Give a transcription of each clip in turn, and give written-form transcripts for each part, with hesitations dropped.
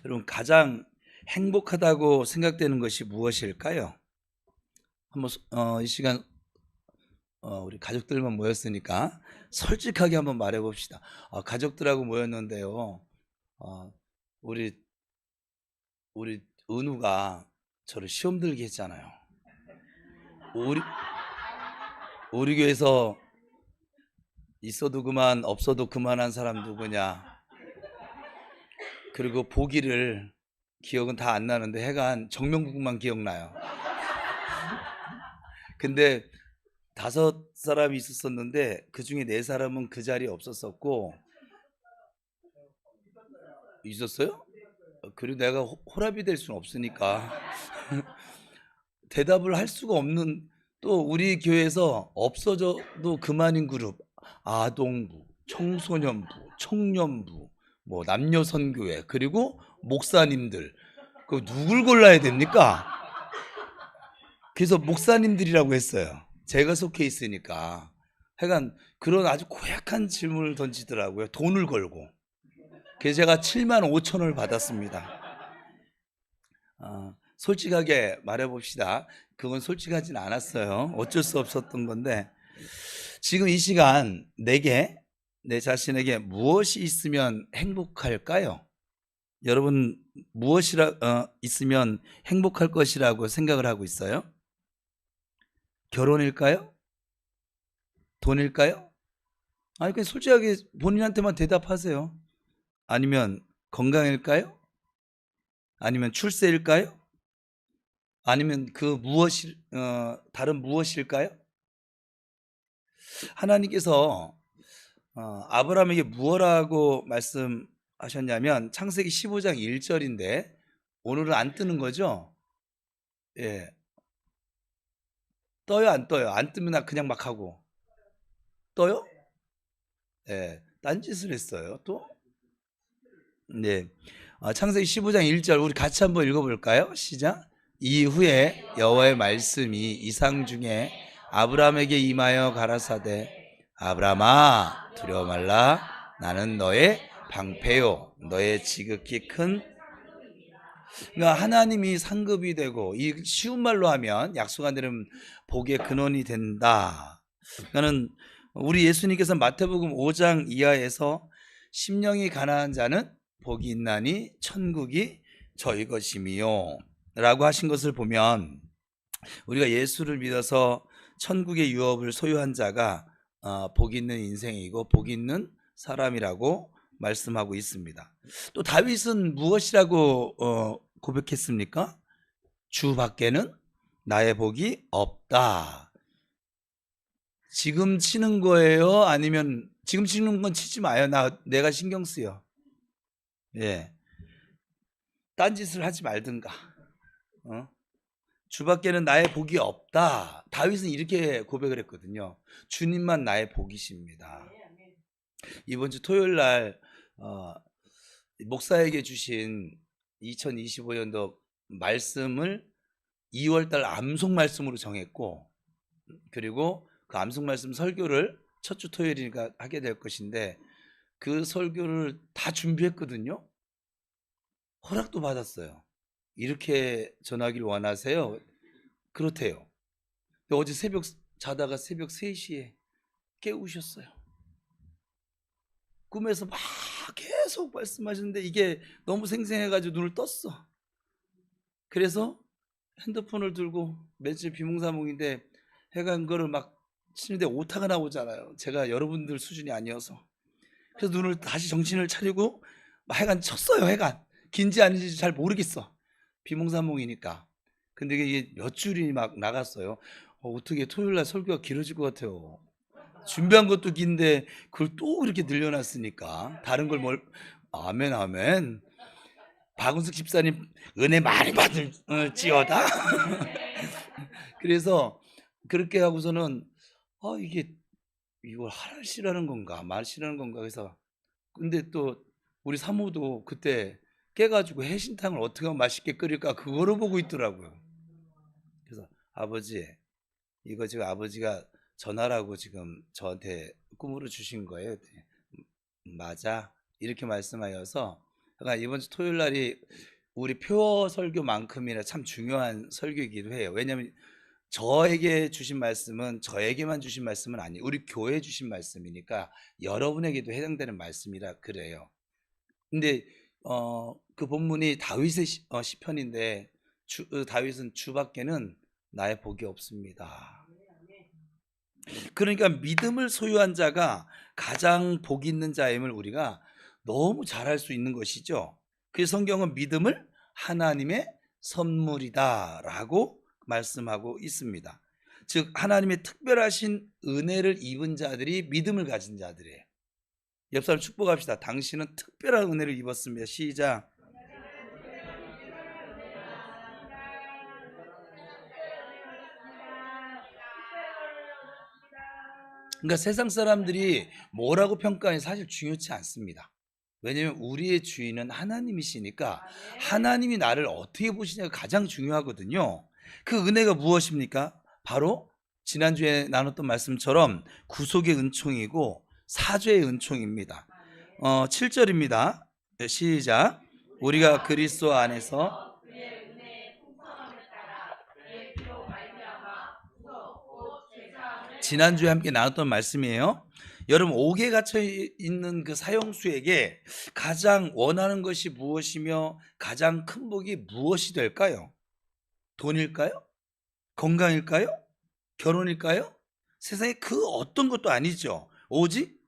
여러분, 가장 행복하다고 생각되는 것이 무엇일까요? 한번 이 시간 우리 가족들만 모였으니까 솔직하게 한번 말해 봅시다. 가족들하고 모였는데요. 어, 우리 우리 은우가 저를 시험 들게 했잖아요. 우리 우리 교회에서 있어도 그만 없어도 그만한 사람 누구냐. 그리고 보기를 기억은 다 안 나는데 해간 정명국만 기억나요. 근데 5사람이 있었었는데 그중에 4사람은 그 자리에 없었었고. 있었어요? 그리고 내가 호랍이 될 수는 없으니까 대답을 할 수가 없는. 또 우리 교회에서 없어져도 그만인 그룹, 아동부, 청소년부, 청년부, 뭐 남녀 선교회, 그리고 목사님들, 그 누굴 골라야 됩니까? 그래서 목사님들이라고 했어요. 제가 속해 있으니까. 하여간 그런 아주 고약한 질문을 던지더라고요. 돈을 걸고. 그래서 제가 7만 5천 원을 받았습니다. 솔직하게 말해봅시다. 그건 솔직하진 않았어요. 어쩔 수 없었던 건데, 지금 이 시간 내게, 내 자신에게 무엇이 있으면 행복할까요? 여러분, 있으면 행복할 것이라고 생각을 하고 있어요? 결혼일까요? 돈일까요? 아니, 그냥 솔직하게 본인한테만 대답하세요. 아니면 건강일까요? 아니면 출세일까요? 아니면 다른 무엇일까요? 하나님께서 아브라함에게 무엇라고 말씀하셨냐면 창세기 15장 1절인데 오늘은 안 뜨는 거죠? 예. 떠요, 안 떠요? 안 뜨면 그냥 막 하고. 떠요? 예. 딴짓을 했어요, 또? 네. 창세기 15장 1절 우리 같이 한번 읽어볼까요? 시작. 이후에 여호와의 말씀이 이상 중에 아브라함에게 임하여 가라사대 아브라함아 두려워 말라 나는 너의 방패요 너의 지극히 큰. 그러니까 하나님이 상급이 되고, 이 쉬운 말로 하면 약속한 대로 복의 근원이 된다. 그러니까는 우리 예수님께서 마태복음 5장 이하에서 심령이 가난한 자는 복이 있나니 천국이 저희 것이미요 라고 하신 것을 보면, 우리가 예수를 믿어서 천국의 유업을 소유한 자가 복 있는 인생이고 복 있는 사람이라고 말씀하고 있습니다. 또 다윗은 무엇이라고 고백했습니까? 주 밖에는 나의 복이 없다. 지금 치는 거예요? 아니면 지금 치는 건 치지 마요. 내가 신경 쓰여. 예. 딴짓을 하지 말든가. 주 밖에는 나의 복이 없다. 다윗은 이렇게 고백을 했거든요. 주님만 나의 복이십니다. 이번 주 토요일 날 목사에게 주신 2025년도 말씀을 2월달 암송 말씀으로 정했고, 그리고 그 암송 말씀 설교를 첫 주 토요일이니까 하게 될 것인데, 그 설교를 다 준비했거든요. 허락도 받았어요. 이렇게 전하길 원하세요? 그렇대요. 어제 자다가 새벽 3시에 깨우셨어요. 꿈에서 막 계속 말씀하시는데 이게 너무 생생해가지고 눈을 떴어. 그래서 핸드폰을 들고, 며칠 비몽사몽인데 해간 거를 막 치는데 오타가 나오잖아요. 제가 여러분들 수준이 아니어서. 그래서 눈을 다시 정신을 차리고 해간 쳤어요. 해간 긴지 아닌지 잘 모르겠어, 비몽사몽이니까. 근데 이게 몇 줄이 막 나갔어요. 어떻게 토요일날 설교가 길어질 것 같아요. 준비한 것도 긴데 그걸 또 이렇게 늘려놨으니까 다른 걸 아멘 아멘. 박은숙 집사님 은혜 많이 받을지어다. 그래서 그렇게 하고서는 이게 이걸 하시라는 건가 마시라는 건가. 그래서 근데 또 우리 사모도 그때 깨가지고 해신탕을 어떻게 하면 맛있게 끓일까 그거를 보고 있더라고요. 그래서 아버지, 이거 지금 아버지가 전하라고 지금 저한테 꿈으로 주신 거예요. 맞아, 이렇게 말씀하여서 그러니까 이번 주 토요일 날이 우리 표어 설교만큼이나 참 중요한 설교이기도 해요. 왜냐하면 저에게 주신 말씀은 저에게만 주신 말씀은 아니에요. 우리 교회에 주신 말씀이니까 여러분에게도 해당되는 말씀이라 그래요. 근데 그 본문이 다윗의 시편인데 다윗은 주밖에는 나의 복이 없습니다. 그러니까 믿음을 소유한 자가 가장 복 있는 자임을 우리가 너무 잘 알 수 있는 것이죠. 그래서 성경은 믿음을 하나님의 선물이다라고 말씀하고 있습니다. 즉 하나님의 특별하신 은혜를 입은 자들이 믿음을 가진 자들이에요. 옆 사람 축복합시다. 당신은 특별한 은혜를 입었습니다. 시작. 그러니까 세상 사람들이 뭐라고 평가하는 사실 중요치 않습니다. 왜냐하면 우리의 주인은 하나님이시니까 하나님이 나를 어떻게 보시냐가 가장 중요하거든요. 그 은혜가 무엇입니까? 바로 지난주에 나눴던 말씀처럼 구속의 은총이고 사죄의 은총입니다. 7절입니다. 시작. 우리가 그리스도 안에서 지난주에 함께 나눴던 말씀이에요. 여러분 옥에 갇혀 있는 그 사형수에게 가장 원하는 것이 무엇이며 가장 큰 복이 무엇이 될까요? 돈일까요? 건강일까요? 결혼일까요? 세상에 그 어떤 것도 아니죠. 오직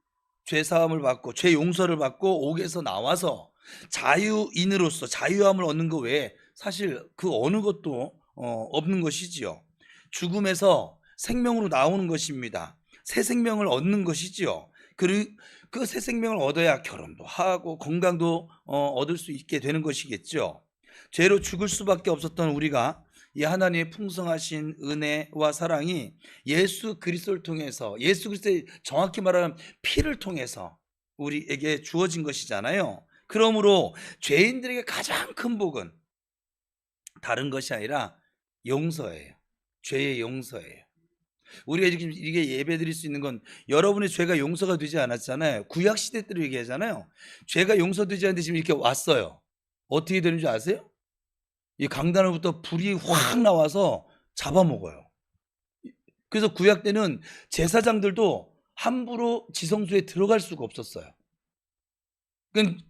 죄사함을 받고 죄 용서를 받고 옥에서 나와서 자유인으로서 자유함을 얻는 것 외에 사실 그 어느 것도 없는 것이지요. 죽음에서 생명으로 나오는 것입니다. 새 생명을 얻는 것이지요. 그리고 그 새 생명을 얻어야 결혼도 하고 건강도 얻을 수 있게 되는 것이겠죠. 죄로 죽을 수밖에 없었던 우리가 이 하나님의 풍성하신 은혜와 사랑이 예수 그리스도를 통해서, 예수 그리스도의 정확히 말하면 피를 통해서 우리에게 주어진 것이잖아요. 그러므로 죄인들에게 가장 큰 복은 다른 것이 아니라 용서예요. 죄의 용서예요. 우리가 지금 이게 예배 드릴 수 있는 건 여러분의 죄가 용서가 되지 않았잖아요. 구약 시대 때로 얘기하잖아요. 죄가 용서되지 않는데 지금 이렇게 왔어요. 어떻게 되는 줄 아세요? 이 강단으로부터 불이 확 나와서 잡아먹어요. 그래서 구약 때는 제사장들도 함부로 지성소에 들어갈 수가 없었어요. 그러니까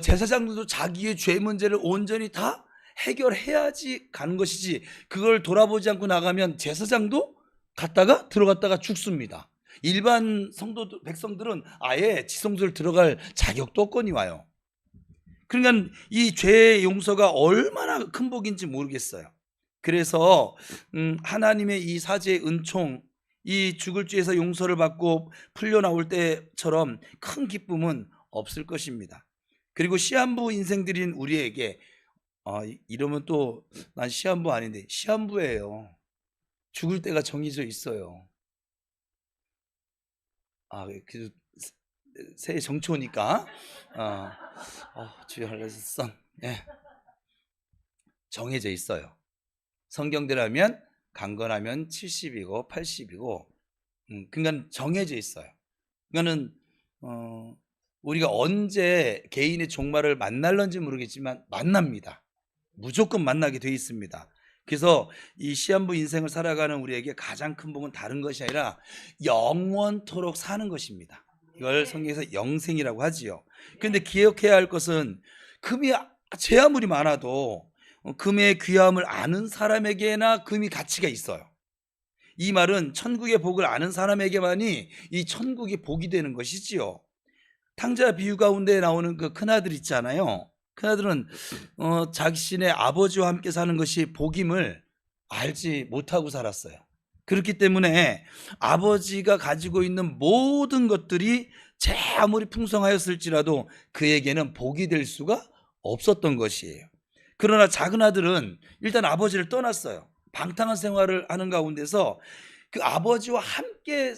제사장들도 자기의 죄 문제를 온전히 다 해결해야지 가는 것이지, 그걸 돌아보지 않고 나가면 제사장도 갔다가 들어갔다가 죽습니다. 일반 백성들은 아예 지성소를 들어갈 자격도 없거니 와요. 그러니까 이 죄의 용서가 얼마나 큰 복인지 모르겠어요. 그래서 하나님의 이 사죄의 은총, 이 죽을 죄에서 용서를 받고 풀려 나올 때처럼 큰 기쁨은 없을 것입니다. 그리고 시한부 인생들인 우리에게 이러면 또 난 시한부 아닌데 시한부예요. 죽을 때가 정해져 있어요. 그래도 새해 정초니까 주여 할례선 정해져 있어요. 성경대로 하면 강건하면 70이고 80이고 그러니까 정해져 있어요. 그러니까는 우리가 언제 개인의 종말을 만날런지 모르겠지만 만납니다. 무조건 만나게 돼 있습니다. 그래서 이 시한부 인생을 살아가는 우리에게 가장 큰 복은 다른 것이 아니라 영원토록 사는 것입니다. 이걸 성경에서 영생이라고 하지요. 그런데 기억해야 할 것은 금이 제 아무리 많아도 금의 귀함을 아는 사람에게나 금이 가치가 있어요. 이 말은 천국의 복을 아는 사람에게만이 이 천국이 복이 되는 것이지요. 탕자 비유 가운데 나오는 그 큰아들 있잖아요. 큰아들은 자신의 아버지와 함께 사는 것이 복임을 알지 못하고 살았어요. 그렇기 때문에 아버지가 가지고 있는 모든 것들이 제 아무리 풍성하였을지라도 그에게는 복이 될 수가 없었던 것이에요. 그러나 작은 아들은 일단 아버지를 떠났어요. 방탕한 생활을 하는 가운데서 그 아버지와 함께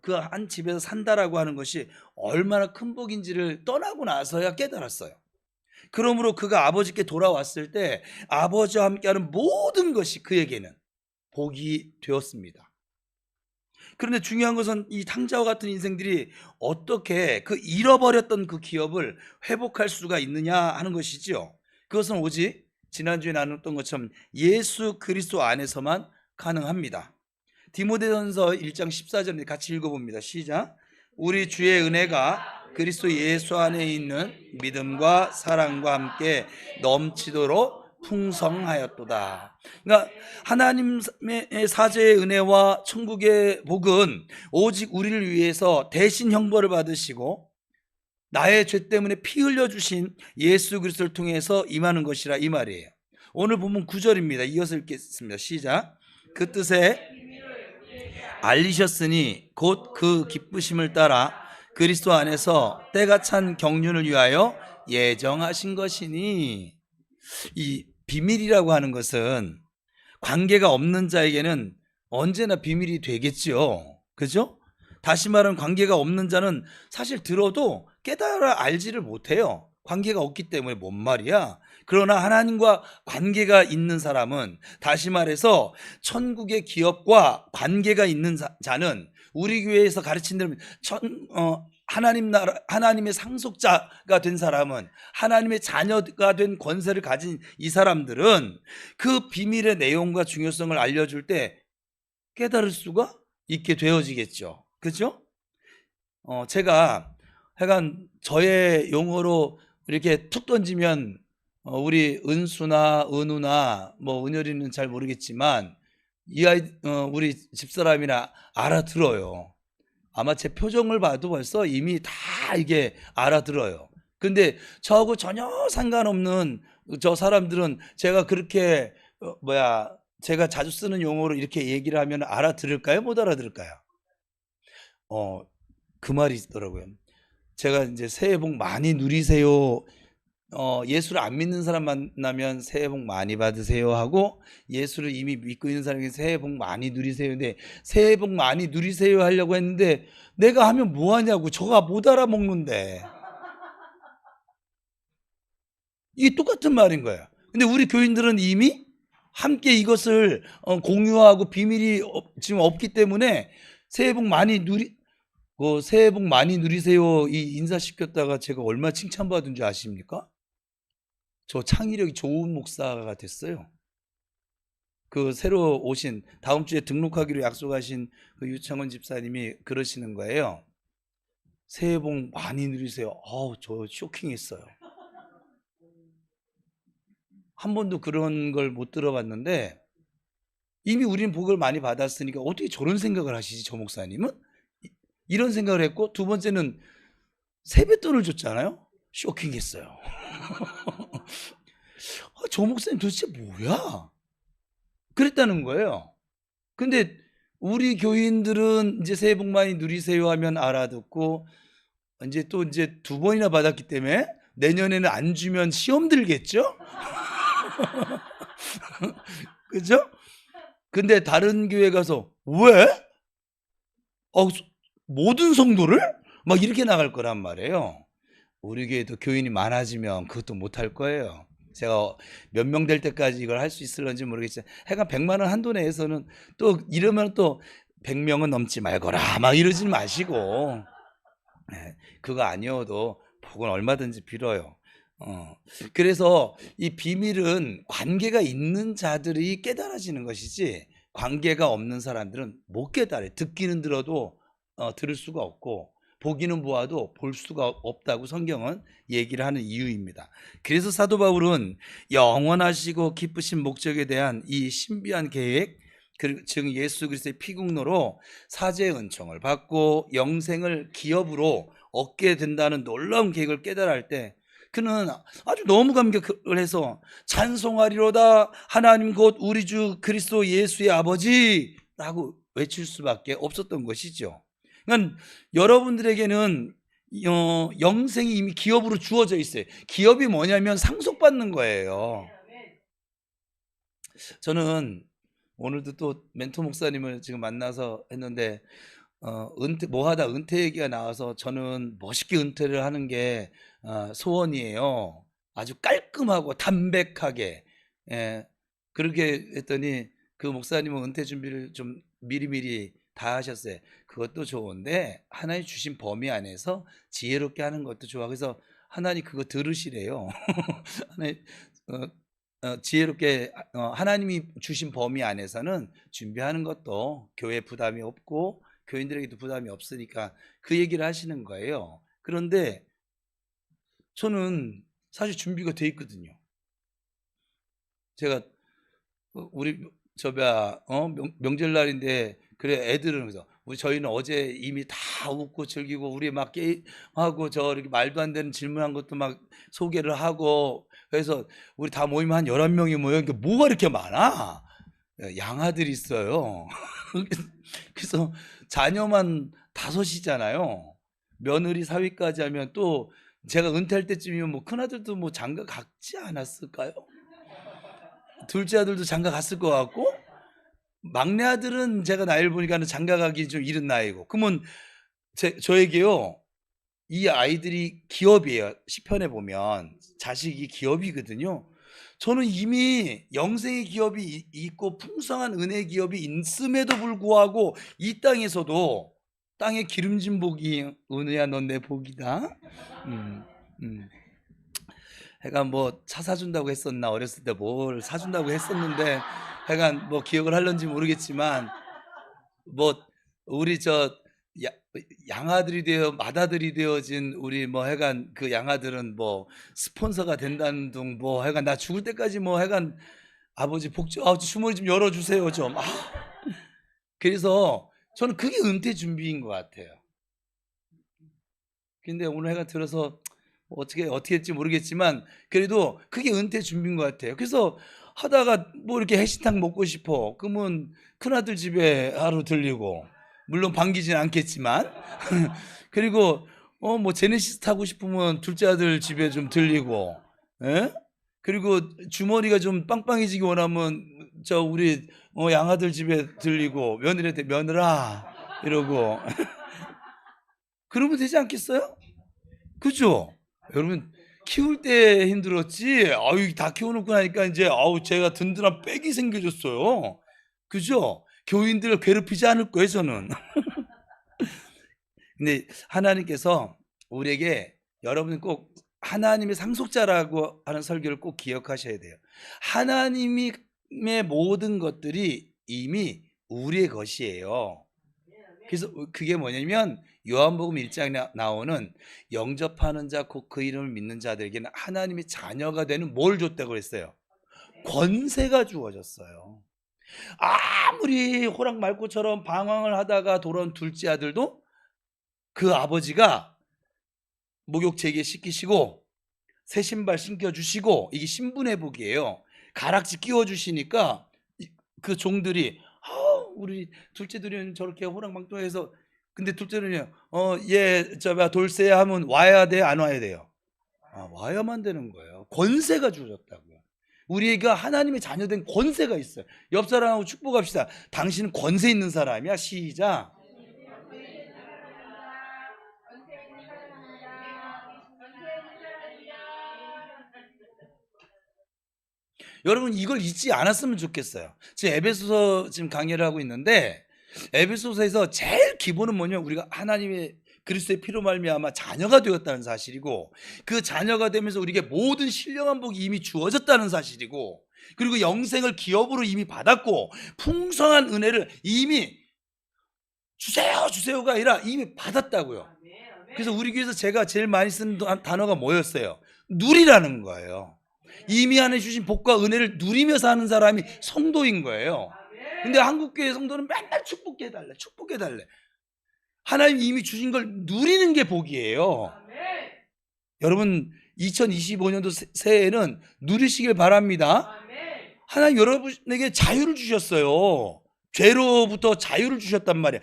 그 한 집에서 산다라고 하는 것이 얼마나 큰 복인지를 떠나고 나서야 깨달았어요. 그러므로 그가 아버지께 돌아왔을 때 아버지와 함께하는 모든 것이 그에게는 복이 되었습니다. 그런데 중요한 것은 이 탕자와 같은 인생들이 어떻게 그 잃어버렸던 그 기업을 회복할 수가 있느냐 하는 것이지요. 그것은 오직 지난주에 나눴던 것처럼 예수 그리스도 안에서만 가능합니다. 디모데전서 1장 14절에 같이 읽어봅니다. 시작. 우리 주의 은혜가 그리스도 예수 안에 있는 믿음과 사랑과 함께 넘치도록 풍성하였도다. 그러니까 하나님의 사죄의 은혜와 천국의 복은 오직 우리를 위해서 대신 형벌을 받으시고 나의 죄 때문에 피 흘려 주신 예수 그리스도를 통해서 임하는 것이라 이 말이에요. 오늘 본문 9절입니다. 이어서 읽겠습니다. 시작. 그 뜻에 알리셨으니 곧 그 기쁘심을 따라 그리스도 안에서 때가 찬 경륜을 위하여 예정하신 것이니. 이 비밀이라고 하는 것은 관계가 없는 자에게는 언제나 비밀이 되겠죠. 그죠? 다시 말하면 관계가 없는 자는 사실 들어도 깨달아 알지를 못해요. 관계가 없기 때문에 뭔 말이야. 그러나 하나님과 관계가 있는 사람은, 다시 말해서 천국의 기업과 관계가 있는 자는, 우리 교회에서 가르친 대로 하나님 나라, 하나님의 상속자가 된 사람은, 하나님의 자녀가 된 권세를 가진 이 사람들은 그 비밀의 내용과 중요성을 알려줄 때 깨달을 수가 있게 되어지겠죠. 그죠? 제가 하여간 저의 용어로 이렇게 툭 던지면 우리 은수나 은우나 뭐 은열이는 잘 모르겠지만 이 아이 우리 집사람이나 알아들어요. 아마 제 표정을 봐도 벌써 이미 다 이게 알아들어요. 근데 저하고 전혀 상관없는 저 사람들은 제가 그렇게 제가 자주 쓰는 용어로 이렇게 얘기를 하면 알아들을까요? 못 알아들을까요? 그 말이 있더라고요. 제가 이제 새해 복 많이 누리세요. 예수를 안 믿는 사람 만나면 새해 복 많이 받으세요 하고, 예수를 이미 믿고 있는 사람에게 새해 복 많이 누리세요. 근데 새해 복 많이 누리세요 하려고 했는데 내가 하면 뭐 하냐고, 저가 못 알아먹는데. 이게 똑같은 말인 거예요. 근데 우리 교인들은 이미 함께 이것을 공유하고 비밀이 지금 없기 때문에 새해 복 많이 새해 복 많이 누리세요 이 인사시켰다가 제가 얼마나 칭찬받은 줄 아십니까? 저 창의력이 좋은 목사가 됐어요. 그 새로 오신, 다음 주에 등록하기로 약속하신 그 유창원 집사님이 그러시는 거예요. 새해 복 많이 누리세요. 저 쇼킹했어요. 한 번도 그런 걸 못 들어봤는데 이미 우리는 복을 많이 받았으니까 어떻게 저런 생각을 하시지, 저 목사님은? 이런 생각을 했고, 두 번째는 세뱃돈을 줬잖아요. 쇼킹했어요. 저 목사님 도대체 뭐야? 그랬다는 거예요. 근데 우리 교인들은 이제 새해 복 많이 누리세요 하면 알아듣고, 이제 또 이제 두 번이나 받았기 때문에 내년에는 안 주면 시험 들겠죠? 그죠? 근데 다른 교회 가서 왜? 모든 성도를? 막 이렇게 나갈 거란 말이에요. 우리 교회도 교인이 많아지면 그것도 못할 거예요. 제가 몇 명 될 때까지 이걸 할 수 있을런지 모르겠지만 하여간 100만 원 한도 내에서는, 또 이러면 또 100명은 넘지 말거라 막 이러지 마시고, 그거 아니어도 복은 얼마든지 빌어요. 그래서 이 비밀은 관계가 있는 자들이 깨달아지는 것이지, 관계가 없는 사람들은 못 깨달아요. 듣기는 들어도 들을 수가 없고, 보기는 보아도 볼 수가 없다고 성경은 얘기를 하는 이유입니다. 그래서 사도 바울은 영원하시고 기쁘신 목적에 대한 이 신비한 계획, 즉 예수 그리스도의 피국로로 사죄의 은총을 받고 영생을 기업으로 얻게 된다는 놀라운 계획을 깨달을 때 그는 아주 너무 감격을 해서 찬송하리로다 하나님 곧 우리 주 그리스도 예수의 아버지라고 외칠 수밖에 없었던 것이죠. 그러니까 여러분들에게는 영생이 이미 기업으로 주어져 있어요. 기업이 뭐냐면 상속받는 거예요. 저는 오늘도 또 멘토 목사님을 지금 만나서 했는데 뭐하다 은퇴 얘기가 나와서 저는 멋있게 은퇴를 하는 게 소원이에요. 아주 깔끔하고 담백하게. 그렇게 했더니 그 목사님은 은퇴 준비를 좀 미리미리 다 하셨어요. 그것도 좋은데 하나님 주신 범위 안에서 지혜롭게 하는 것도 좋아. 그래서 하나님 그거 들으시래요. 하나님, 지혜롭게 하나님이 주신 범위 안에서는 준비하는 것도 교회 부담이 없고 교인들에게도 부담이 없으니까 그 얘기를 하시는 거예요. 그런데 저는 사실 준비가 돼 있거든요. 제가 우리 명절날인데 그래 애들은 그래서 저희는 어제 이미 다 웃고 즐기고 우리 막 게임하고 저 이렇게 말도 안 되는 질문한 것도 막 소개를 하고 그래서 우리 다 모이면 한 11명이 모여. 그러니까 뭐가 이렇게 많아? 양아들이 있어요. 그래서 자녀만 5이잖아요. 며느리 사위까지 하면 또 제가 은퇴할 때쯤이면 뭐 큰아들도 뭐 장가 갔지 않았을까요? 둘째 아들도 장가 갔을 것 같고 막내 아들은 제가 나이를 보니까 장가 가기 좀 이른 나이고. 그러면 저에게요 이 아이들이 기업이에요. 시편에 보면 자식이 기업이거든요. 저는 이미 영생의 기업이 있고 풍성한 은혜 기업이 있음에도 불구하고 이 땅에서도 땅에 기름진 복이 은혜야 넌 내 복이다. 하여간 뭐 차 사준다고 했었나 어렸을 때 뭘 사준다고 했었는데 하여간 뭐 기억을 할런지 모르겠지만 뭐 우리 양아들이 되어 맏아들이 되어진 우리 뭐 하여간 그 양아들은 뭐 스폰서가 된다는 둥 뭐 하여간 나 죽을 때까지 뭐 하여간 아버지 주머니 좀 열어주세요 좀. 그래서 저는 그게 은퇴 준비인 것 같아요. 근데 오늘 해가 들어서 어떻게 할지 모르겠지만 그래도 그게 은퇴 준비인 것 같아요. 그래서 하다가 뭐 이렇게 해시탕 먹고 싶어 그러면 큰아들 집에 하루 들리고, 물론 반기진 않겠지만 그리고 뭐 제네시스 타고 싶으면 둘째 아들 집에 좀 들리고, 예? 그리고 주머니가 좀 빵빵해지기 원하면 우리 양아들 집에 들리고 며느리한테 며느라 이러고 그러면 되지 않겠어요? 그죠? 여러분 키울 때 힘들었지 아유 다 키워놓고 나니까 이제 제가 든든한 백이 생겨졌어요. 그죠? 교인들을 괴롭히지 않을 거예요 저는. 근데 하나님께서 우리에게, 여러분은 꼭 하나님의 상속자라고 하는 설교를 꼭 기억하셔야 돼요. 하나님의 모든 것들이 이미 우리의 것이에요. 그래서 그게 뭐냐면 요한복음 1장에 나오는 영접하는 자 곧 그 이름을 믿는 자들에게는 하나님의 자녀가 되는 뭘 줬다고 그랬어요? 권세가 주어졌어요. 아무리 호랑말고처럼 방황을 하다가 돌아온 둘째 아들도 그 아버지가 목욕제게 씻기시고 새 신발 신겨주시고, 이게 신분의 복이에요. 가락지 끼워주시니까 그 종들이 우리 둘째들은 저렇게 호랑망토해서, 근데 둘째는요 돌쇠야 하면 와야 돼 안 와야 돼요? 와야만 되는 거예요. 권세가 주어졌다고요. 우리가 하나님의 자녀된 권세가 있어요. 옆 사람하고 축복합시다. 당신은 권세 있는 사람이야. 시작. 여러분 이걸 잊지 않았으면 좋겠어요. 지금 에베소서 지금 강의를 하고 있는데 에베소서에서 제일 기본은 뭐냐면 우리가 하나님의 그리스도의 피로 말미암아 자녀가 되었다는 사실이고, 그 자녀가 되면서 우리에게 모든 신령한 복이 이미 주어졌다는 사실이고, 그리고 영생을 기업으로 이미 받았고 풍성한 은혜를 이미 주세요가 아니라 이미 받았다고요. 그래서 우리 교회에서 제가 제일 많이 쓰는 단어가 뭐였어요? 누리라는 거예요. 이미 하나님 주신 복과 은혜를 누리며 사는 사람이 성도인 거예요. 근데 한국교회 성도는 맨날 축복해달래. 하나님 이미 주신 걸 누리는 게 복이에요. 여러분 2025년도 새해에는 누리시길 바랍니다. 하나님 여러분에게 자유를 주셨어요. 죄로부터 자유를 주셨단 말이에요.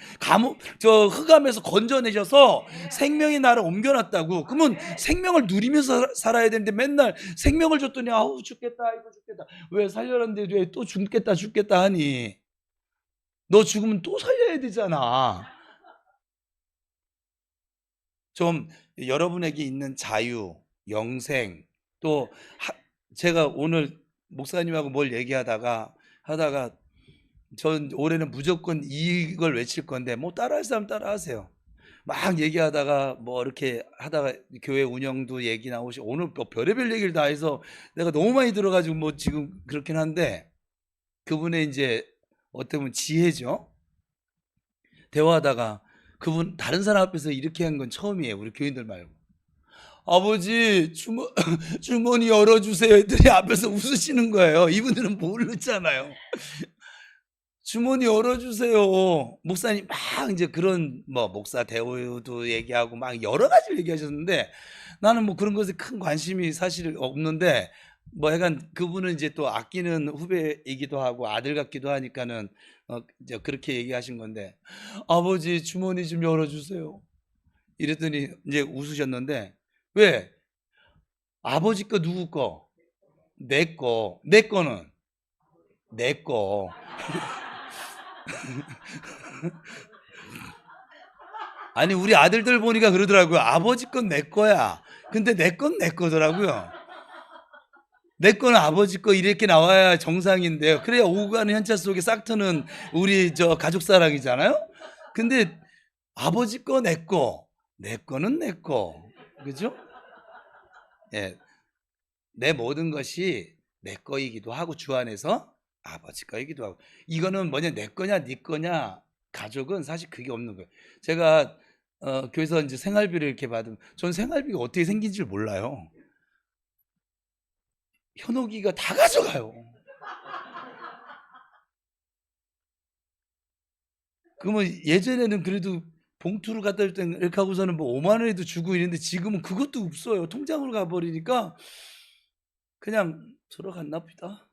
흑암에서 건져내셔서 생명의 나라를 옮겨놨다고. 그러면 생명을 누리면서 살아야 되는데 맨날 생명을 줬더니 죽겠다 이거 죽겠다, 왜 살려놨는데 왜 또 죽겠다 하니? 너 죽으면 또 살려야 되잖아. 좀 여러분에게 있는 자유, 영생, 또 제가 오늘 목사님하고 뭘 얘기하다가 전 올해는 무조건 이걸 외칠 건데 뭐 따라할 사람 따라하세요. 막 얘기하다가 뭐 이렇게 하다가 교회 운영도 얘기 나오시 오늘 뭐 별의별 얘기를 다 해서 내가 너무 많이 들어가지고 뭐 지금 그렇긴 한데 그분의 이제 어떻게 보면 지혜죠. 대화하다가 그분 다른 사람 앞에서 이렇게 한 건 처음이에요. 우리 교인들 말고. 아버지 주머니 열어주세요 했더니 앞에서 웃으시는 거예요. 이분들은 모르잖아요. 주머니 열어주세요. 목사님 막 이제 그런 뭐 목사 대우도 얘기하고 막 여러 가지를 얘기하셨는데 나는 뭐 그런 것에 큰 관심이 사실 없는데 뭐 약간 그분은 이제 또 아끼는 후배이기도 하고 아들 같기도 하니까는 이제 그렇게 얘기하신 건데 아버지 주머니 좀 열어주세요. 이랬더니 이제 웃으셨는데 왜? 아버지 거 누구 거? 내 거. 내 거는 내 거. 아니 우리 아들들 보니까 그러더라고요. 아버지 건 내 거야. 근데 내 건 내 거더라고요. 내 거는 아버지 거 이렇게 나와야 정상인데요. 그래야 오고 가는 현차 속에 싹 트는 우리 저 가족 사랑이잖아요. 근데 아버지 거 내 거, 내 거는 내 거, 그죠? 예, 내 모든 것이 내 거이기도 하고 주 안에서 아버지 거이기도 하고 이거는 뭐냐 내 거냐 네 거냐 가족은 사실 그게 없는 거예요. 제가 교회에서 이제 생활비를 이렇게 받으면 전 생활비가 어떻게 생긴지 몰라요. 현옥이가 다 가져가요. 그러면 예전에는 그래도 봉투를 갖다 줄 때는 이렇게 하고서는 뭐 5만 원에도 주고 이랬는데 지금은 그것도 없어요. 통장으로 가버리니까 그냥 들어갔나 보다.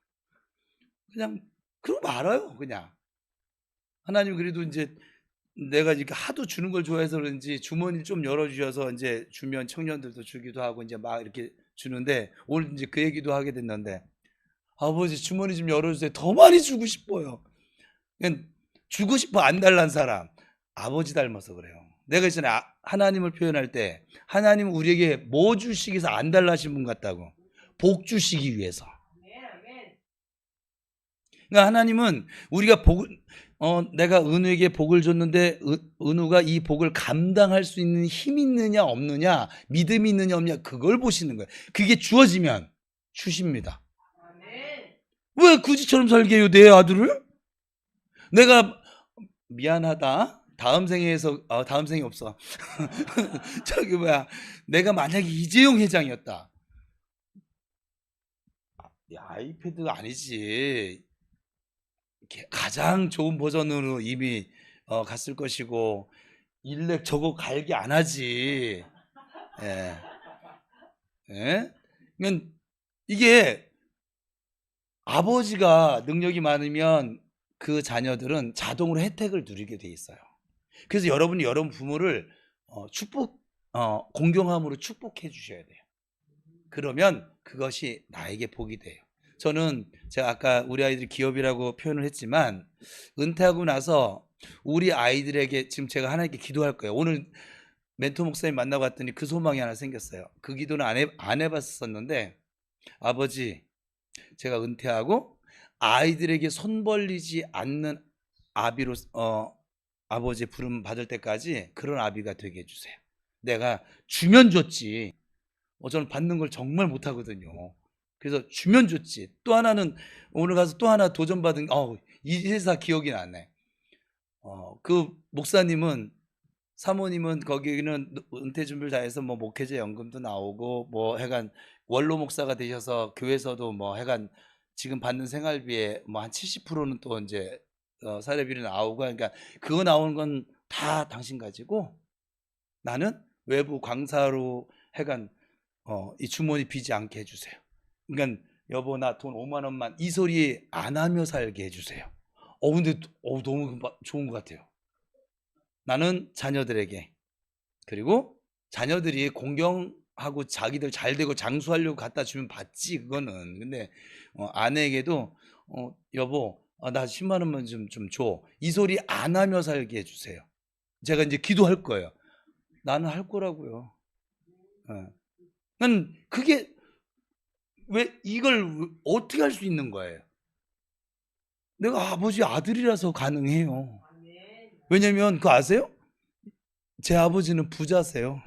그냥 그러고 말아요. 그냥 하나님 그래도 이제 내가 이렇게 하도 주는 걸 좋아해서 그런지 주머니를 좀 열어주셔서 이제 주면 청년들도 주기도 하고 이제 막 이렇게 주는데 오늘 이제 그 얘기도 하게 됐는데 아버지 주머니 좀 열어주세요. 더 많이 주고 싶어요. 그냥 주고 싶어 안 달란 사람 아버지 닮아서 그래요. 내가 있잖아요. 하나님을 표현할 때 하나님은 우리에게 뭐 주시기 위해서 안 달라신 분 같다고 복 주시기 위해서. 그러니까 하나님은 우리가 내가 은우에게 복을 줬는데 은우가 이 복을 감당할 수 있는 힘이 있느냐 없느냐 믿음이 있느냐 없느냐 그걸 보시는 거예요. 그게 주어지면 주십니다. 왜 그지처럼 살게 해요 내 아들을? 내가 미안하다 다음 생에서 다음 생이 없어. 저기 뭐야 내가 만약에 이재용 회장이었다. 아이패드 아니지. 가장 좋은 버전으로 이미 갔을 것이고 일렉 저거 갈기 안 하지. 예. 예? 그러니까 이게 아버지가 능력이 많으면 그 자녀들은 자동으로 혜택을 누리게 돼 있어요. 그래서 여러분이 여러분 부모를 공경함으로 축복해 주셔야 돼요. 그러면 그것이 나에게 복이 돼요. 저는 제가 아까 우리 아이들이 기업이라고 표현을 했지만 은퇴하고 나서 우리 아이들에게 지금 제가 하나님께 기도할 거예요. 오늘 멘토 목사님 만나고 왔더니 그 소망이 하나 생겼어요. 그 기도는 안 해봤었는데 아버지 제가 은퇴하고 아이들에게 손 벌리지 않는 아비로 아버지의 부름 받을 때까지 그런 아비가 되게 해주세요. 내가 주면 줬지 저는 받는 걸 정말 못하거든요. 그래서 주면 좋지. 또 하나는 오늘 가서 또 하나 도전받은 이 회사 기억이 나네. 그 목사님은 사모님은 거기는 은퇴 준비를 다 해서 뭐 목회자 연금도 나오고 뭐 해간 원로 목사가 되셔서 교회에서도 뭐 해간 지금 받는 생활비에 뭐 한 70%는 또 이제 사례비로 나오고 그러니까 그거 나오는 건 다 당신 가지고 나는 외부 광사로 해간 이 주머니 비지 않게 해주세요. 그러니까 여보 나 돈 5만 원만 이 소리 안 하며 살게 해주세요. 근데 너무 좋은 것 같아요. 나는 자녀들에게 그리고 자녀들이 공경하고 자기들 잘 되고 장수하려고 갖다 주면 받지 그거는. 근데 아내에게도 여보 나 10만 원만 좀 줘. 이 소리 안 하며 살게 해주세요. 제가 이제 기도할 거예요. 나는 할 거라고요. 난 그게 왜 이걸 어떻게 할 수 있는 거예요? 내가 아버지 아들이라서 가능해요. 왜냐면 그거 아세요? 제 아버지는 부자세요.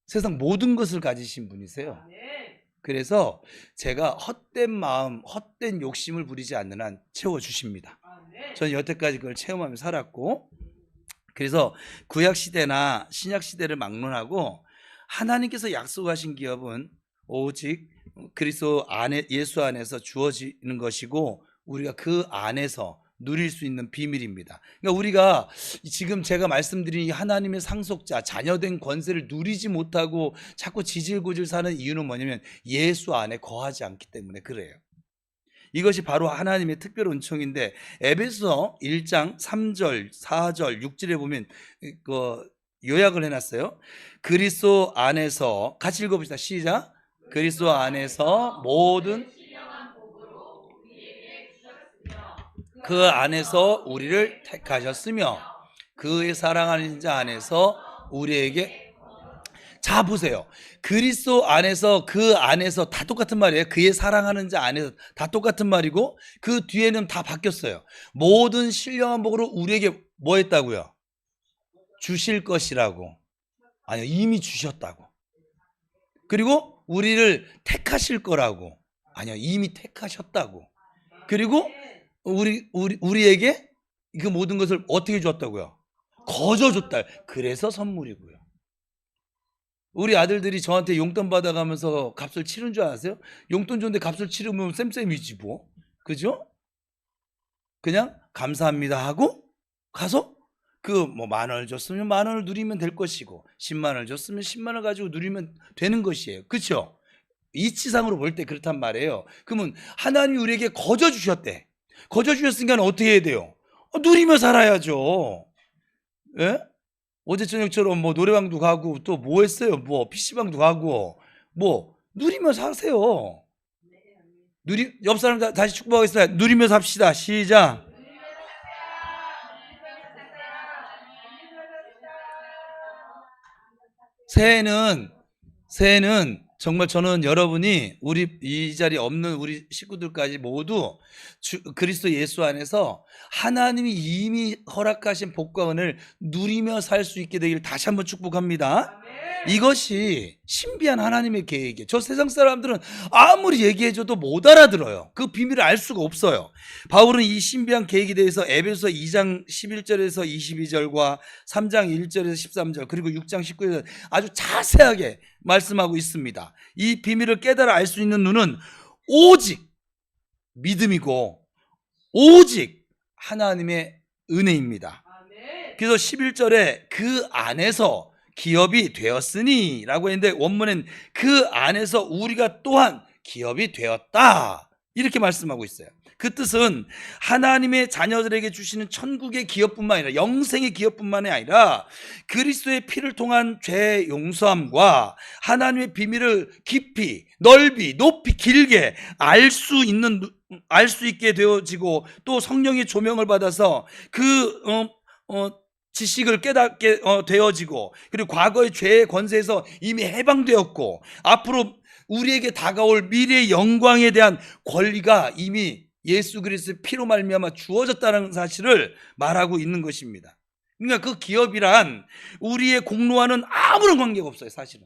세상 모든 것을 가지신 분이세요. 그래서 제가 헛된 마음, 헛된 욕심을 부리지 않는 한 채워주십니다. 저는 여태까지 그걸 체험하며 살았고, 그래서 구약시대나 신약시대를 막론하고 하나님께서 약속하신 기업은 오직 그리스도 안에, 예수 안에서 주어지는 것이고 우리가 그 안에서 누릴 수 있는 비밀입니다. 그러니까 우리가 지금 제가 말씀드린 하나님의 상속자, 자녀된 권세를 누리지 못하고 자꾸 지질구질 사는 이유는 뭐냐면 예수 안에 거하지 않기 때문에 그래요. 이것이 바로 하나님의 특별 은총인데 에베소 1장 3절, 4절, 6절에 보면 요약을 해놨어요. 그리스도 안에서 같이 읽어봅시다. 시작. 그리스도 안에서 모든 그 안에서 우리를 택하셨으며 그의 사랑하는 자 안에서 우리에게 자 보세요. 그리스도 안에서 그 안에서 다 똑같은 말이에요. 그의 사랑하는 자 안에서 다 똑같은 말이고 그 뒤에는 다 바뀌었어요. 모든 신령한 복으로 우리에게 뭐 했다고요? 주실 것이라고. 아니요, 이미 주셨다고. 그리고 우리를 택하실 거라고. 아니요, 이미 택하셨다고. 그리고 우리에게 그 모든 것을 어떻게 줬다고요? 거저 줬다. 그래서 선물이고요. 우리 아들들이 저한테 용돈 받아가면서 값을 치른 줄 아세요? 용돈 줬는데 값을 치르면 쌤쌤이지 뭐. 그죠? 그냥 감사합니다 하고 가서 그 뭐 10,000원을 줬으면 10,000원을 누리면 될 것이고 100,000원을 줬으면 100,000원을 가지고 누리면 되는 것이에요. 그렇죠? 이치상으로 볼 때 그렇단 말이에요. 그러면 하나님이 우리에게 거저 주셨대. 거저 주셨으니까 어떻게 해야 돼요? 누리며 살아야죠. 예? 어제 저녁처럼 뭐 노래방도 가고 또 뭐 했어요? 뭐 PC방도 가고 뭐 누리며 사세요. 옆 사람 다시 축복하겠습니다. 누리며 삽시다. 시작. 새해는 정말 저는 여러분이 우리 이 자리에 없는 우리 식구들까지 모두 그리스도 예수 안에서 하나님이 이미 허락하신 복과 은혜를 누리며 살 수 있게 되기를 다시 한번 축복합니다. 이것이 신비한 하나님의 계획이에요. 저 세상 사람들은 아무리 얘기해줘도 못 알아들어요. 그 비밀을 알 수가 없어요. 바울은 이 신비한 계획에 대해서 에베소 2장 11절에서 22절과 3장 1절에서 13절 그리고 6장 19절 아주 자세하게 말씀하고 있습니다. 이 비밀을 깨달아 알 수 있는 눈은 오직 믿음이고 오직 하나님의 은혜입니다. 그래서 11절에 그 안에서 기업이 되었으니 라고 했는데 원문엔 그 안에서 우리가 또한 기업이 되었다 이렇게 말씀하고 있어요. 그 뜻은 하나님의 자녀들에게 주시는 천국의 기업뿐만 아니라 영생의 기업뿐만이 아니라 그리스도의 피를 통한 죄 용서함과 하나님의 비밀을 깊이 넓이 높이 길게 알 수 있게 되어지고 또 성령의 조명을 받아서 그 지식을 깨닫게 되어지고 그리고 과거의 죄의 권세에서 이미 해방되었고 앞으로 우리에게 다가올 미래의 영광에 대한 권리가 이미 예수 그리스도의 피로 말미암아 주어졌다는 사실을 말하고 있는 것입니다. 그러니까 그 기업이란 우리의 공로와는 아무런 관계가 없어요. 사실은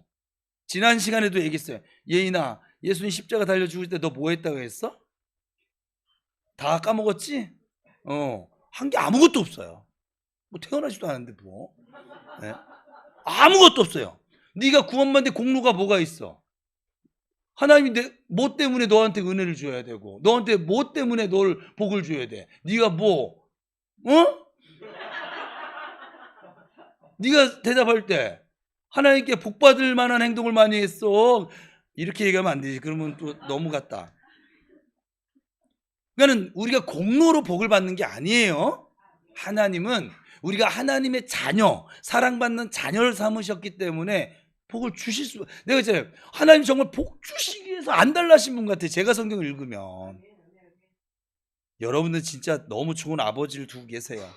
지난 시간에도 얘기했어요. 예인아, 예수님 십자가 달려 죽을 때 너 뭐 했다고 했어? 다 까먹었지? 한 게 아무것도 없어요. 뭐 태어나지도 않았는데 뭐. 네? 아무것도 없어요. 네가 구원받는데 공로가 뭐가 있어? 하나님이 뭐 때문에 너한테 은혜를 줘야 되고 너한테 뭐 때문에 널 복을 줘야 돼? 네가 뭐 네가 대답할 때 하나님께 복 받을 만한 행동을 많이 했어 이렇게 얘기하면 안 되지. 그러면 또 너무 같다. 그러니까 우리가 공로로 복을 받는 게 아니에요. 하나님은 우리가 하나님의 자녀, 사랑받는 자녀를 삼으셨기 때문에 복을 주실 수. 내가 이제 하나님 정말 복 주시기 위해서 안 달라신 분 같아. 제가 성경을 읽으면 여러분들 진짜 너무 좋은 아버지를 두고 계세요.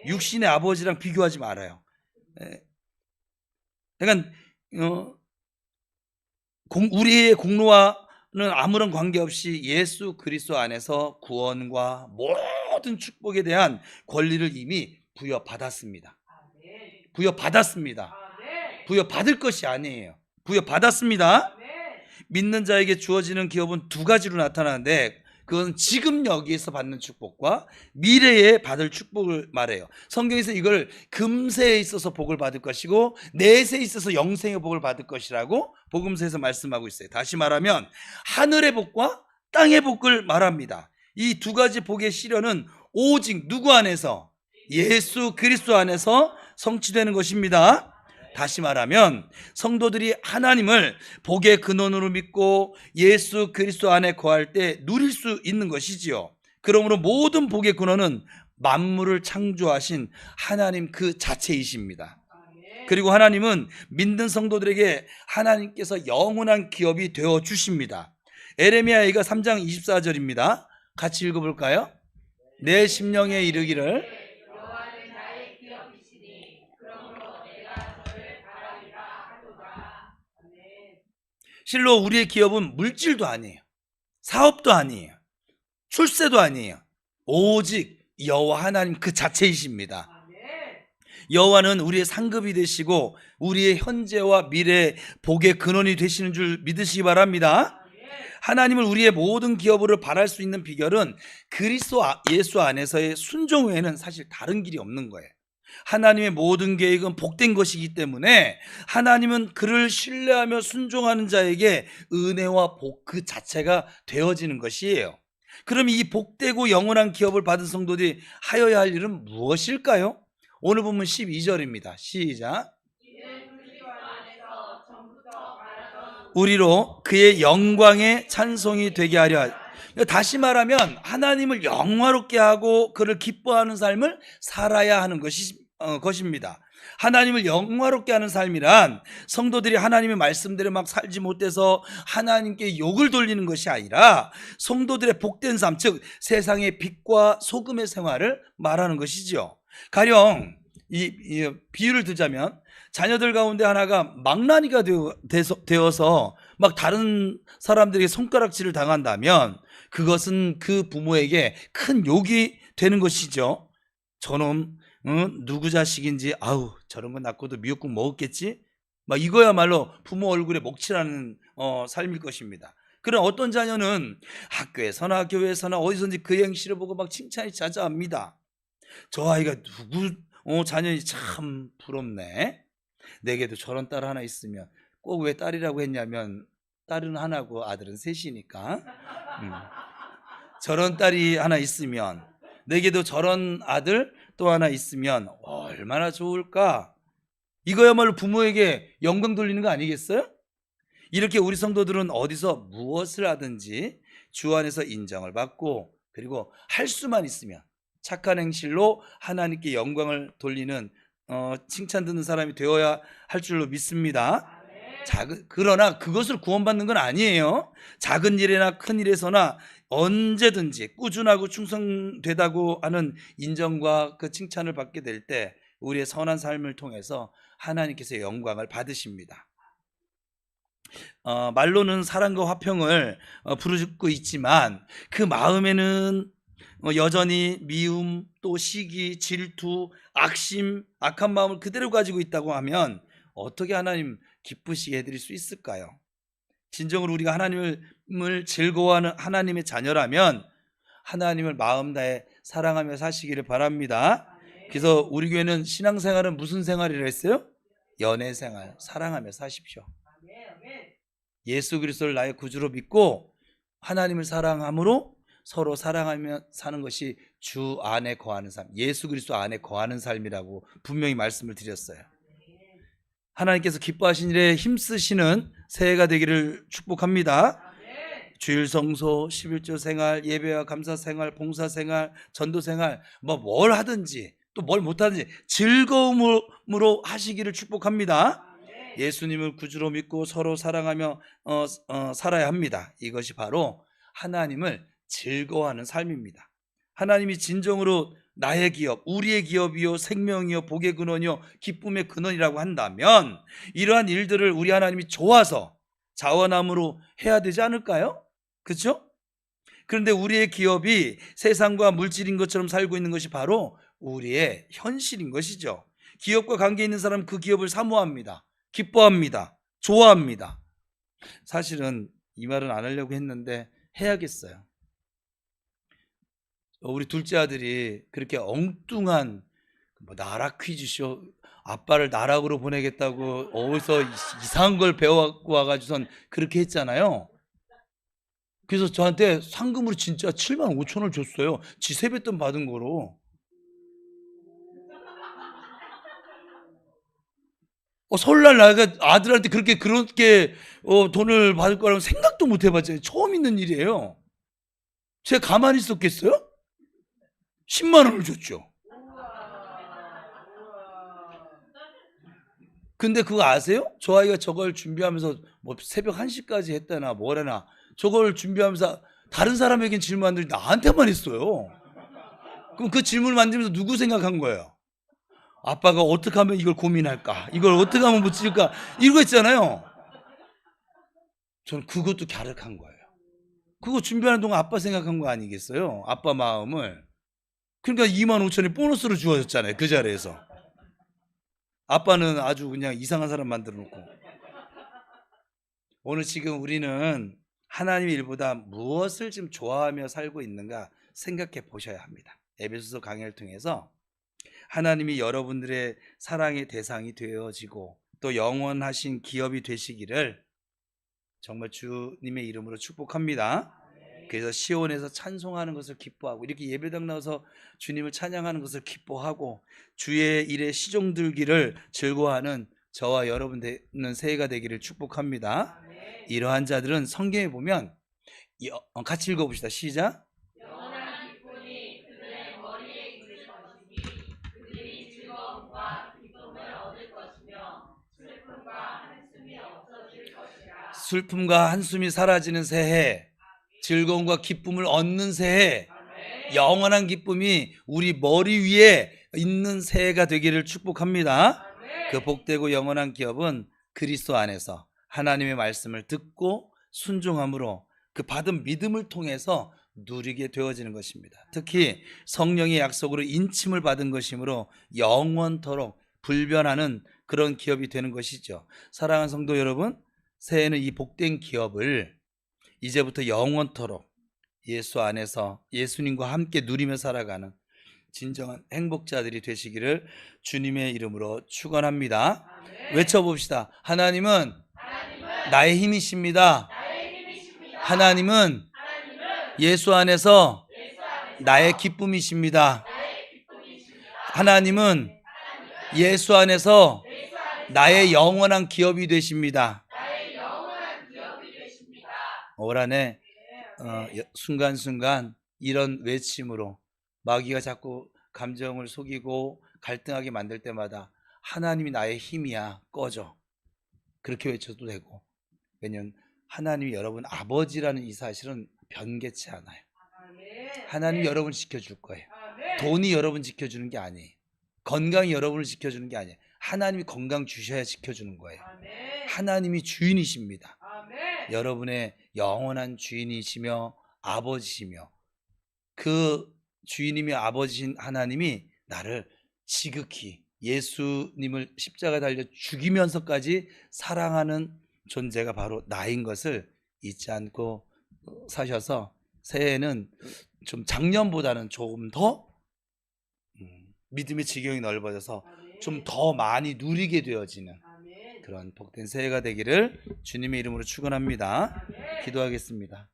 육신의 아버지랑 비교하지 말아요. 그러니까 우리의 공로와 아무런 관계없이 예수 그리스도 안에서 구원과 모든 축복에 대한 권리를 이미 부여받았습니다. 부여받았습니다. 부여받을 것이 아니에요. 부여받았습니다. 믿는 자에게 주어지는 기업은 두 가지로 나타나는데, 그건 지금 여기에서 받는 축복과 미래에 받을 축복을 말해요. 성경에서 이걸 금세에 있어서 복을 받을 것이고 내세에 있어서 영생의 복을 받을 것이라고 복음서에서 말씀하고 있어요. 다시 말하면 하늘의 복과 땅의 복을 말합니다. 이 두 가지 복의 시련은 오직 누구 안에서? 예수 그리스도 안에서 성취되는 것입니다. 다시 말하면 성도들이 하나님을 복의 근원으로 믿고 예수 그리스도 안에 거할 때 누릴 수 있는 것이지요. 그러므로 모든 복의 근원은 만물을 창조하신 하나님 그 자체이십니다. 그리고 하나님은 믿는 성도들에게 하나님께서 영원한 기업이 되어 주십니다. 에레미야가 3장 24절입니다. 같이 읽어볼까요? 내 심령에 이르기를 실로 우리의 기업은 물질도 아니에요. 사업도 아니에요. 출세도 아니에요. 오직 여호와 하나님 그 자체이십니다. 여호와는 우리의 상급이 되시고 우리의 현재와 미래의 복의 근원이 되시는 줄 믿으시기 바랍니다. 하나님을 우리의 모든 기업으로 바랄 수 있는 비결은 그리스도 예수 안에서의 순종 외에는 사실 다른 길이 없는 거예요. 하나님의 모든 계획은 복된 것이기 때문에 하나님은 그를 신뢰하며 순종하는 자에게 은혜와 복 그 자체가 되어지는 것이에요. 그럼 이 복되고 영원한 기업을 받은 성도들이 하여야 할 일은 무엇일까요? 오늘 본문 12절입니다. 시작. 우리로 그의 영광의 찬송이 되게 하려. 다시 말하면 하나님을 영화롭게 하고 그를 기뻐하는 삶을 살아야 하는 것입니다. 하나님을 영화롭게 하는 삶이란 성도들이 하나님의 말씀대로 막 살지 못해서 하나님께 욕을 돌리는 것이 아니라 성도들의 복된 삶, 즉 세상의 빛과 소금의 생활을 말하는 것이죠. 가령 이 비유를 들자면 자녀들 가운데 하나가 망나니가 되어서 막 다른 사람들에게 손가락질을 당한다면 그것은 그 부모에게 큰 욕이 되는 것이죠. 저놈 누구 자식인지 아우 저런 거 낳고도 미역국 먹었겠지? 막 이거야말로 부모 얼굴에 먹칠하는 삶일 것입니다. 그런 어떤 자녀는 학교에서나 교회에서나 어디선지 그 행실을 보고 막 칭찬이 자자합니다. 저 아이가 누구 자녀이 참 부럽네. 내게도 저런 딸 하나 있으면. 꼭 왜 딸이라고 했냐면 딸은 하나고 아들은 셋이니까. 저런 딸이 하나 있으면, 내게도 저런 아들 또 하나 있으면 얼마나 좋을까. 이거야말로 부모에게 영광 돌리는 거 아니겠어요? 이렇게 우리 성도들은 어디서 무엇을 하든지 주 안에서 인정을 받고 그리고 할 수만 있으면 착한 행실로 하나님께 영광을 돌리는 칭찬 듣는 사람이 되어야 할 줄로 믿습니다. 그러나 그것을 구원받는 건 아니에요. 작은 일이나 큰 일에서나 언제든지 꾸준하고 충성되다고 하는 인정과 그 칭찬을 받게 될 때 우리의 선한 삶을 통해서 하나님께서 영광을 받으십니다. 말로는 사랑과 화평을 부르고 있지만 그 마음에는 여전히 미움, 또 시기, 질투, 악심, 악한 마음을 그대로 가지고 있다고 하면 어떻게 하나님 기쁘시게 해드릴 수 있을까요? 진정으로 우리가 하나님을 즐거워하는 하나님의 자녀라면 하나님을 마음 다해 사랑하며 사시기를 바랍니다. 그래서 우리 교회는 신앙생활은 무슨 생활이라 했어요? 연애생활, 사랑하며 사십시오. 예수 그리스도를 나의 구주로 믿고 하나님을 사랑함으로 서로 사랑하며 사는 것이 주 안에 거하는 삶, 예수 그리스도 안에 거하는 삶이라고 분명히 말씀을 드렸어요. 하나님께서 기뻐하신 일에 힘쓰시는 새해가 되기를 축복합니다. 주일 성소, 11조 생활, 예배와 감사 생활, 봉사 생활, 전도 생활, 뭘 하든지 또 뭘 못하든지 즐거움으로 하시기를 축복합니다. 예수님을 구주로 믿고 서로 사랑하며 살아야 합니다. 이것이 바로 하나님을 즐거워하는 삶입니다. 하나님이 진정으로 나의 기업, 우리의 기업이요 생명이요 복의 근원이요 기쁨의 근원이라고 한다면 이러한 일들을 우리 하나님이 좋아서 자원함으로 해야 되지 않을까요? 그렇죠? 그런데 우리의 기업이 세상과 물질인 것처럼 살고 있는 것이 바로 우리의 현실인 것이죠. 기업과 관계 있는 사람은 그 기업을 사모합니다. 기뻐합니다. 좋아합니다. 사실은 이 말은 안 하려고 했는데 해야겠어요. 우리 둘째 아들이 그렇게 엉뚱한 나락 퀴즈쇼, 아빠를 나락으로 보내겠다고 어디서 이상한 걸 배워갖고 와가지고선 그렇게 했잖아요. 그래서 저한테 상금으로 진짜 7만 5천을 줬어요. 지 세뱃돈 받은 거로. 설날 나가 아들한테 그렇게 돈을 받을 거라고 생각도 못 해봤잖아요. 처음 있는 일이에요. 제가 가만히 있었겠어요? 10만 원을 줬죠. 근데 그거 아세요? 저 아이가 저걸 준비하면서 뭐 새벽 1시까지 했다나 뭐라나 저걸 준비하면서 다른 사람에겐 질문 안 드리고 나한테만 했어요. 그럼 그 질문을 만들면서 누구 생각한 거예요? 아빠가 어떻게 하면 이걸 고민할까? 이걸 어떻게 하면 붙일까? 이거 있잖아요. 저는 그것도 갸륵한 거예요. 그거 준비하는 동안 아빠 생각한 거 아니겠어요? 아빠 마음을. 그러니까 2만 5천이 보너스로 주어졌잖아요. 그 자리에서. 아빠는 아주 그냥 이상한 사람 만들어 놓고. 오늘 지금 우리는 하나님의 일보다 무엇을 지금 좋아하며 살고 있는가 생각해 보셔야 합니다. 에베소서 강의를 통해서 하나님이 여러분들의 사랑의 대상이 되어지고 또 영원하신 기업이 되시기를 정말 주님의 이름으로 축복합니다. 그래서 시온에서 찬송하는 것을 기뻐하고 이렇게 예배당 나와서 주님을 찬양하는 것을 기뻐하고 주의 일에 시종 들기를 즐거워하는 저와 여러분 되는 새해가 되기를 축복합니다. 이러한 자들은 성경에 보면 같이 읽어봅시다. 시작. 영원한 기쁨이 그들의 머리에 있을 것이니 그들이 즐거움과 기쁨을 얻을 것이며 슬픔과 한숨이 없어질 것이라. 슬픔과 한숨이 사라지는 새해, 즐거움과 기쁨을 얻는 새해, 영원한 기쁨이 우리 머리 위에 있는 새해가 되기를 축복합니다. 그 복되고 영원한 기업은 그리스도 안에서 하나님의 말씀을 듣고 순종함으로 그 받은 믿음을 통해서 누리게 되어지는 것입니다. 특히 성령의 약속으로 인침을 받은 것이므로 영원토록 불변하는 그런 기업이 되는 것이죠. 사랑하는 성도 여러분, 새해는 이 복된 기업을 이제부터 영원토록 예수 안에서 예수님과 함께 누리며 살아가는 진정한 행복자들이 되시기를 주님의 이름으로 축원합니다. 외쳐봅시다. 하나님은 나의 힘이십니다. 하나님은 예수 안에서 나의 기쁨이십니다. 하나님은 예수 안에서 나의 영원한 기업이 되십니다. 올 한해 순간순간 이런 외침으로 마귀가 자꾸 감정을 속이고 갈등하게 만들 때마다 하나님이 나의 힘이야, 꺼져. 그렇게 외쳐도 되고. 왜냐하면 하나님이 여러분 아버지라는 이 사실은 변개치 않아요. 하나님이 여러분을 지켜줄 거예요. 돈이 여러분 지켜주는 게 아니에요. 건강이 여러분을 지켜주는 게 아니에요. 하나님이 건강 주셔야 지켜주는 거예요. 하나님이 주인이십니다. 여러분의 영원한 주인이시며 아버지시며 그 주인이며 아버지신 하나님이 나를 지극히 예수님을 십자가 달려 죽이면서까지 사랑하는 존재가 바로 나인 것을 잊지 않고 사셔서 새해에는 좀 작년보다는 조금 더 믿음의 지경이 넓어져서 좀 더 많이 누리게 되어지는 그런 복된 새해가 되기를 주님의 이름으로 축원합니다. 기도하겠습니다.